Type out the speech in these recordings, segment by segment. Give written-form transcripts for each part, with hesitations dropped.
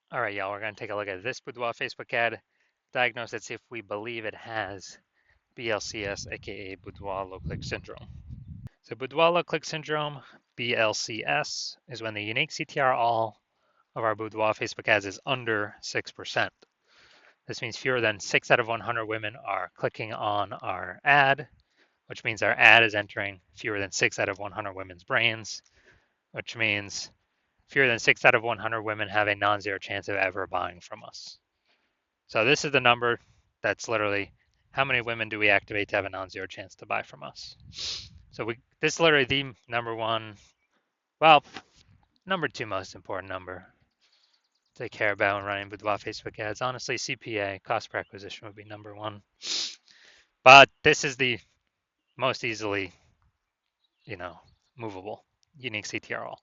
All right, y'all, we're going to take a look at this Boudoir Facebook ad, diagnose it, see if we believe it has BLCS, aka Boudoir low click syndrome. So Boudoir low click syndrome, BLCS, is when the unique CTR all of our Boudoir Facebook ads is under 6%. This means fewer than 6 out of 100 women are clicking on our ad, which means our ad is entering fewer than 6 out of 100 women's brains, which means fewer than 6 out of 100 women have a non-zero chance of ever buying from us. So this is the number that's literally how many women do we activate to have a non-zero chance to buy from us. So this is literally the number one, well, number two most important number to care about when running Boudoir Facebook ads. Honestly, CPA, cost per acquisition, would be number one. But this is the most easily, movable, unique CTRL.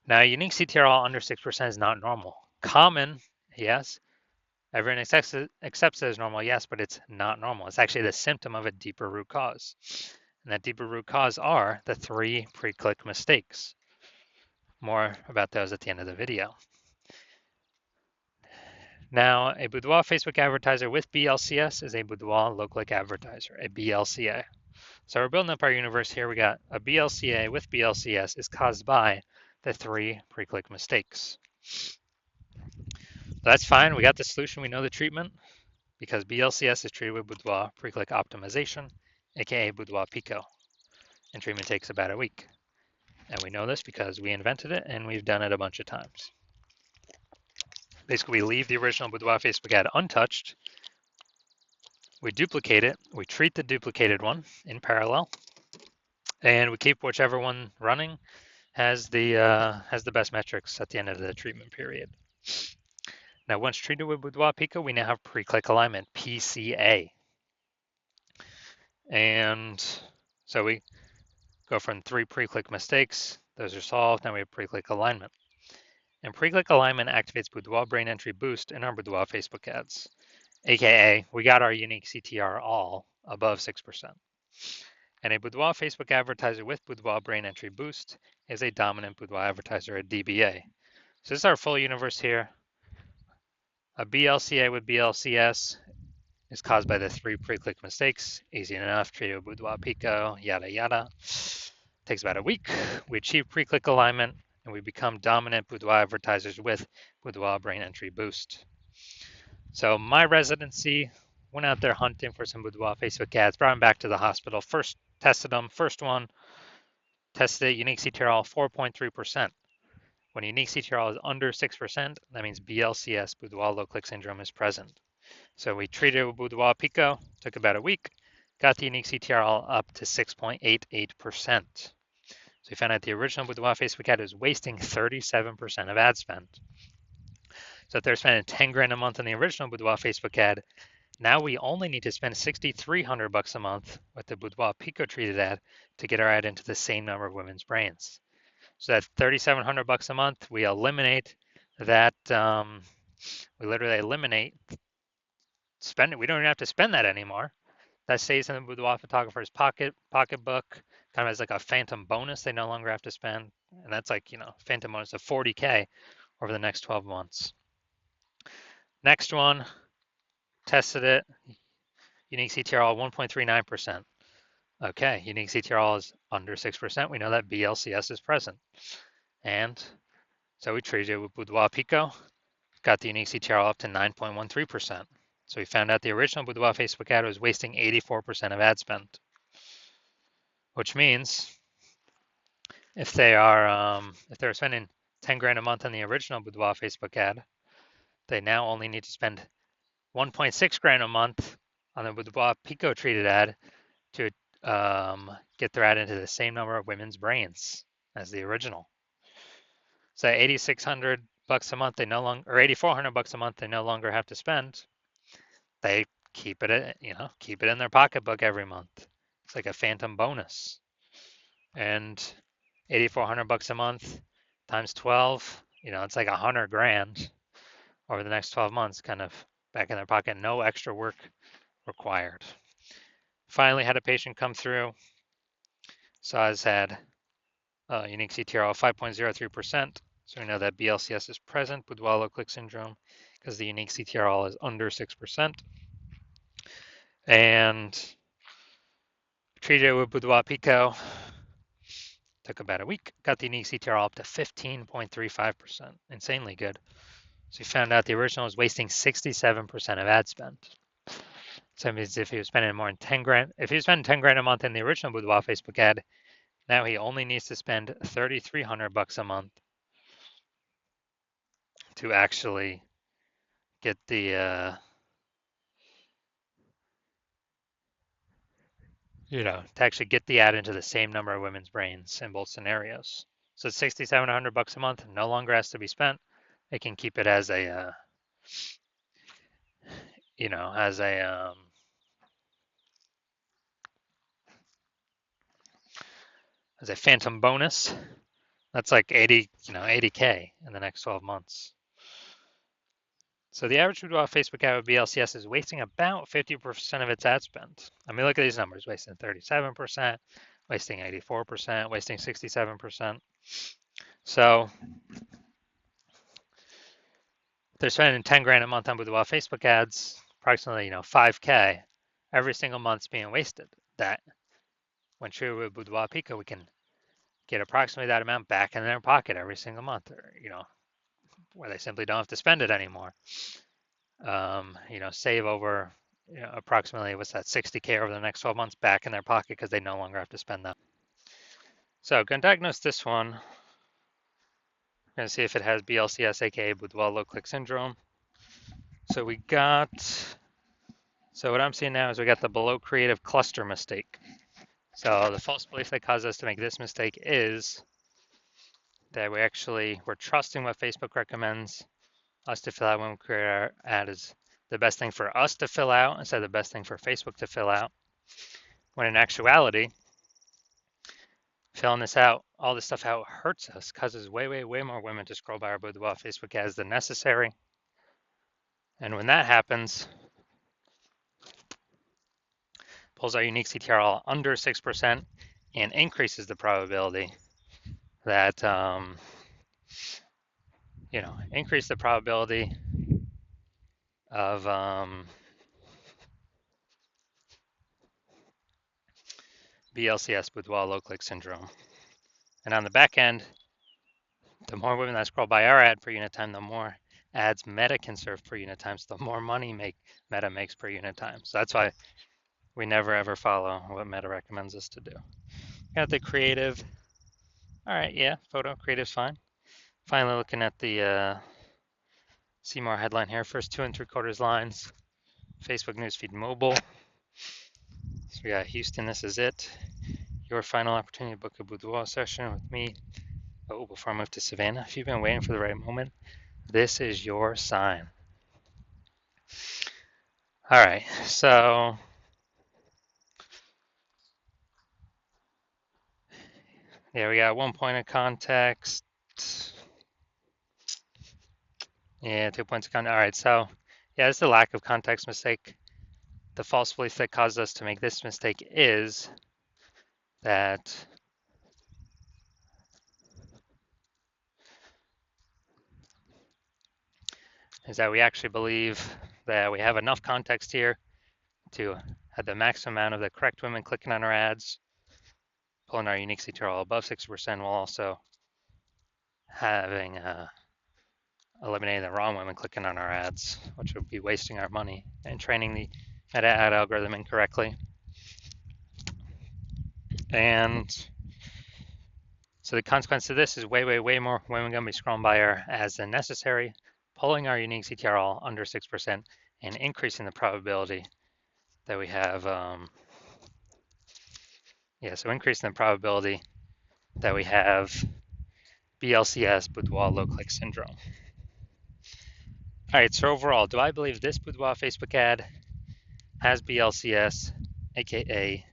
Now, unique CTRL under 6% is not normal. Common, yes. Everyone accepts it as normal, yes, but it's not normal. It's actually the symptom of a deeper root cause. And that deeper root cause are the 3 pre-click mistakes. More about those at the end of the video. Now, a Boudoir Facebook advertiser with BLCS is a Boudoir low-click advertiser, a BLCA. So we're building up our universe here. We got a BLCA with BLCS is caused by the 3 pre-click mistakes. That's fine. We got the solution. We know the treatment because BLCS is treated with Boudoir pre-click optimization, aka Boudoir Pico, and treatment takes about a week. And we know this because we invented it and we've done it a bunch of times. Basically, we leave the original Boudoir Facebook ad untouched. We duplicate it. We treat the duplicated one in parallel, and we keep whichever one running has the best metrics at the end of the treatment period. Now, once treated with Boudoir Pico, we now have pre-click alignment, PCA. And so we go from 3 pre-click mistakes. Those are solved. Now we have pre-click alignment. And pre-click alignment activates Boudoir brain entry boost in our Boudoir Facebook ads, aka we got our unique CTR all above 6%. And a Boudoir Facebook advertiser with Boudoir brain entry boost is a dominant Boudoir advertiser, a DBA. So this is our full universe here. A BLCA with BLCS is caused by the 3 pre-click mistakes. Easy enough, treated with Boudoir Pico, yada yada. Takes about a week. We achieve pre-click alignment and we become dominant Boudoir advertisers with Boudoir brain entry boost. So my residency went out there hunting for some Boudoir Facebook ads, brought them back to the hospital. First tested them. First one, tested it, unique CTRL 4.3%. When unique CTRL is under 6%, that means BLCS, Boudoir low click syndrome, is present. So we treated it with Boudoir Pico, took about a week, got the unique CTRL up to 6.88%. So we found out the original Boudoir Facebook ad is wasting 37% of ad spend. So if they're spending 10 grand a month on the original Boudoir Facebook ad, now we only need to spend $6,300 a month with the Boudoir Pico treated ad to get our ad into the same number of women's brains. So that's $3,700 a month. We eliminate that. We literally eliminate spending. We don't even have to spend that anymore. That stays in the Boudoir photographer's pocketbook, kind of as like a phantom bonus they no longer have to spend. And that's like, phantom bonus of 40K over the next 12 months. Next one, tested it. Unique CTRL 1.39%. Okay, unique CTRL is under 6%. We know that BLCS is present. And so we treated it with Boudoir Pico, got the unique CTRL up to 9.13%. So we found out the original Boudoir Facebook ad was wasting 84% of ad spend, which means if they're spending 10 grand a month on the original Boudoir Facebook ad, they now only need to spend 1.6 grand a month on the Boudoir Pico treated ad to get their ad into the same number of women's brains as the original. So $8,600 a month they no longer, or $8,400 a month they no longer have to spend. They keep it, keep it in their pocketbook every month. It's like a phantom bonus. And $8,400 a month times 12, it's like 100 grand over the next 12 months, kind of back in their pocket. No extra work required. Finally had a patient come through. So I had unique CTRL 5.03%. So we know that BLCS is present, boudoir low click syndrome, because the unique CTRL is under 6%. And treated it with boudoir pico. Took about a week, got the unique CTRL up to 15.35%. Insanely good. So we found out the original was wasting 67% of ad spend. So it means if he was spending more than 10 grand, if he was spending 10 grand a month in the original boudoir Facebook ad, now he only needs to spend 3,300 bucks a month to actually get the to actually get the ad into the same number of women's brains in both scenarios. So it's 6,700 bucks a month, no longer has to be spent. They can keep it as a as a phantom bonus. That's like 80K in the next 12 months. So the average boudoir Facebook ad with BLCS is wasting about 50% of its ad spend. I mean, look at these numbers: wasting 37%, wasting 84%, wasting 67%. So they're spending 10 grand a month on boudoir Facebook ads, approximately 5K every single month's being wasted. That when treated with boudoir pico, we can get approximately that amount back in their pocket every single month, or where they simply don't have to spend it anymore. Save over approximately 60K over the next 12 months back in their pocket because they no longer have to spend that. So going to diagnose this one. We're going to see if it has BLCS, aka boudoir low click syndrome. So what I'm seeing now is we got the below creative cluster mistake. So the false belief that caused us to make this mistake is that we're trusting what Facebook recommends us to fill out when we create our ad is the best thing for us to fill out instead of the best thing for Facebook to fill out. When in actuality, filling all this stuff out hurts us, causes way, way, way more women to scroll by our boudoir Facebook ads than necessary. And when that happens, pulls our unique CTRL under 6% and increases the probability that, increase the probability of BLCS, boudoir low click syndrome. And on the back end, the more women that scroll by our ad per unit time, the more ads Meta can serve per unit time, so the more money Meta makes per unit time. So that's why we never ever follow what Meta recommends us to do. Got the creative. All right, yeah, photo creative's fine. Finally, looking at the see more headline here. First 2 3/4 lines. Facebook newsfeed mobile. So we got Houston, this is it. Your final opportunity to book a boudoir session with me. Oh, before I move to Savannah, if you've been waiting for the right moment, this is your sign. All right, so yeah, we got 1 point of context. Yeah, 2 points of context. All right, so yeah, it's the lack of context mistake. The false belief that caused us to make this mistake is that we actually believe that we have enough context here to have the maximum amount of the correct women clicking on our ads, pulling our unique CTRL above 6%, while also having eliminating the wrong women clicking on our ads, which would be wasting our money and training the meta ad algorithm incorrectly. And so the consequence of this is way, way, way more women going to be scrolling by our ads than necessary, pulling our unique CTRL under 6% and increasing the probability that we have, so increasing the probability that we have BLCS, boudoir low click syndrome. All right, so overall, do I believe this boudoir Facebook ad has BLCS, aka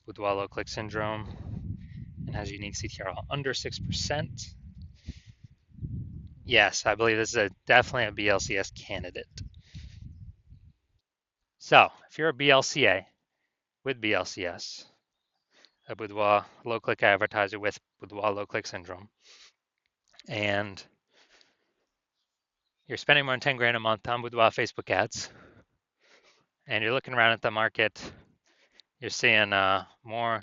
boudoir low click syndrome, and has unique CTRL under 6%? Yes, I believe this is definitely a BLCS candidate. So if you're a BLCA with BLCS, a boudoir low click advertiser with boudoir low click syndrome, and you're spending more than 10 grand a month on Boudoir Facebook ads, and you're looking around at the market, you're seeing more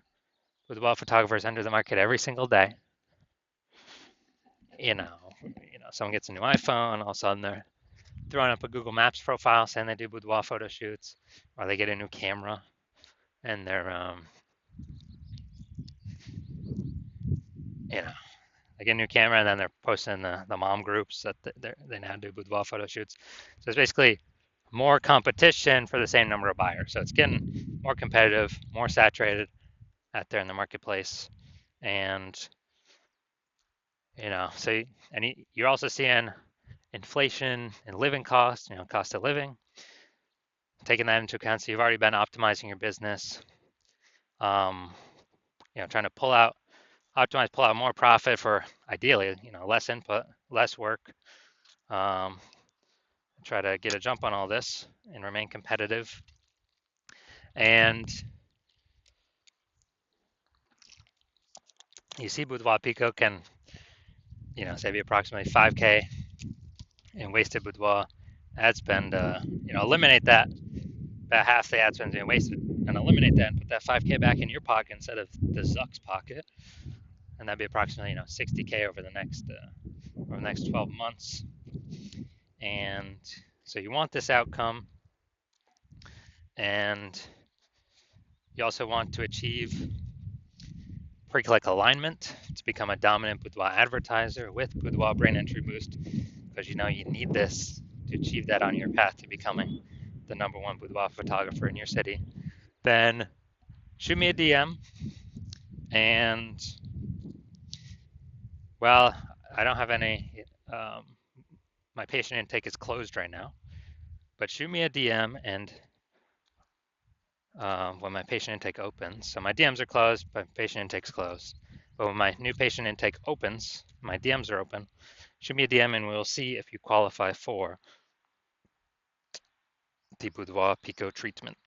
Boudoir photographers enter the market every single day. You know, someone gets a new iPhone, all of a sudden they're throwing up a Google Maps profile saying they do boudoir photo shoots, or they get a new camera and they're, you know, they get a new camera and then they're posting the mom groups that they now do boudoir photo shoots. So it's basically more competition for the same number of buyers. So it's getting more competitive, more saturated out there in the marketplace, and so you're also seeing inflation and living costs, cost of living, taking that into account. So you've already been optimizing your business, um, trying to pull out more profit for ideally, less input, less work. Um, Try to get a jump on all this and remain competitive. And you see Boudoir Pico can, save you approximately 5K in wasted boudoir ad spend. Eliminate that, about half the ad spend being wasted, and eliminate that and put that 5K back in your pocket instead of the Zuck's pocket, and that'd be approximately 60K over the next 12 months. And so you want this outcome, and you also want to achieve pre-click alignment to become a dominant boudoir advertiser with Boudoir Brain Entry Boost, because you need this to achieve that on your path to becoming the #1 boudoir photographer in your city. Then shoot me a DM, and well, I don't have any. My patient intake is closed right now, but shoot me a DM and when my patient intake opens. So my DMs are closed, but patient intake's closed. But when my new patient intake opens, my DMs are open. Shoot me a DM and we'll see if you qualify for the Boudoir Pico treatment.